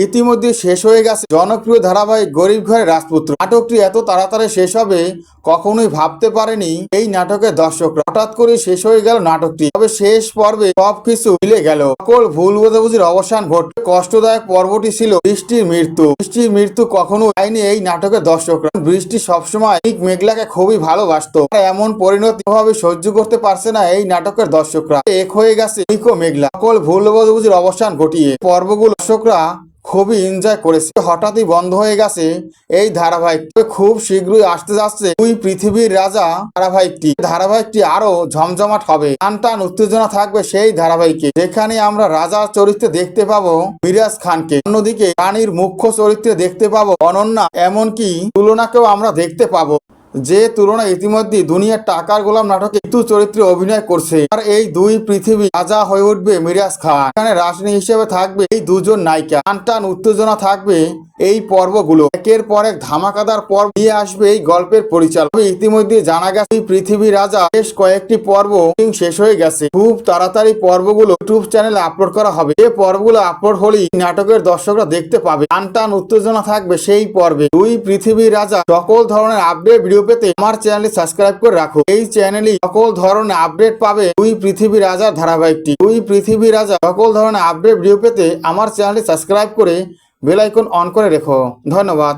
ইতিমধ্যে শেষ হয়ে গেছে জনপ্রিয় ধারাবাহিক গরিব ঘরের রাজপুত্র। নাটকটি এত তাড়াতাড়ি শেষ হবে কখনোই ভাবতে পারেনি এই নাটকের দর্শকরা। হঠাৎ করে শেষ হয়ে গেল নাটকটি। তবে শেষ পর্বে সবকিছু মিলে গেল, সকল ভুল বোঝাবুঝির অবসান ঘটে। কষ্টদায়ক পর্বটি ছিল বৃষ্টির মৃত্যু। বৃষ্টির মৃত্যু কখনো পায়নি এই নাটকের দর্শকরা। বৃষ্টি সবসময় ঠিক মেঘলাকে খুবই ভালোবাসতো। এমন পরিণতি ভাবে সহ্য করতে পারছে না এই নাটকের দর্শকরা। এক হয়ে গেছে নিকো মেঘলা। সকল ভুল বোঝাবুঝির অবসান ঘটিয়ে পর্বগুলো দর্শকরা খুবই এনজয় করেছে। হঠাৎই বন্ধ হয়ে গেছে এই ধারাবাহিক। খুব শীঘ্রই আসতে যাচ্ছে দুই পৃথিবীর রাজা ধারাবাহিকটি আরো জমজমাট হবে। টান উত্তেজনা থাকবে সেই ধারাবাহিকে, যেখানে আমরা রাজার চরিত্রে দেখতে পাবো মিরাজ খানকে, অন্যদিকে রানীর মুখ্য চরিত্রে দেখতে পাবো অনন্যা, এমনকি তুলনাকেও আমরা দেখতে পাবো, যে তুলনা ইতিমধ্যে দুনিয়ার টাকার গোলাম নাটকে মৃত্যু চরিত্রে অভিনয় করছে। আর এই দুই পৃথিবী রাজা হয়ে উঠবে মিরাজ খান। এখানে রানী হিসেবে থাকবে এই দুজন নায়িকা। টান উত্তেজনা থাকবে এই পর্বগুলো, একের পর এক ধামাকাদার পর্ব নিয়ে আসবে এই গল্পের পরিচালক। ইতিমধ্যে জানা গেছে পৃথিবী রাজা বেশ কয়েকটি পর্ব শেষ হয়ে গেছে। খুব তাড়াতাড়ি পর্বগুলো ইউটিউব চ্যানেলে আপলোড করা হবে। এই পর্বগুলো আপলোড হলেই নাটকের দর্শকরা দেখতে পাবে। টান উত্তেজনা থাকবে সেই পর্বে। দুই পৃথিবীর রাজা সকল ধরনের আপডেট ভিডিও পেতে আমার চ্যানেলটি সাবস্ক্রাইব করে রাখো। এই চ্যানেলে সকল ধরনের আপডেট পাবে দুই পৃথিবী রাজার ধারাবাহিকটি। দুই পৃথিবী রাজা সকল ধরনের আপডেট ভিডিও পেতে আমার চ্যানেলটি সাবস্ক্রাইব করে বেল আইকন অন করে রেখো। ধন্যবাদ।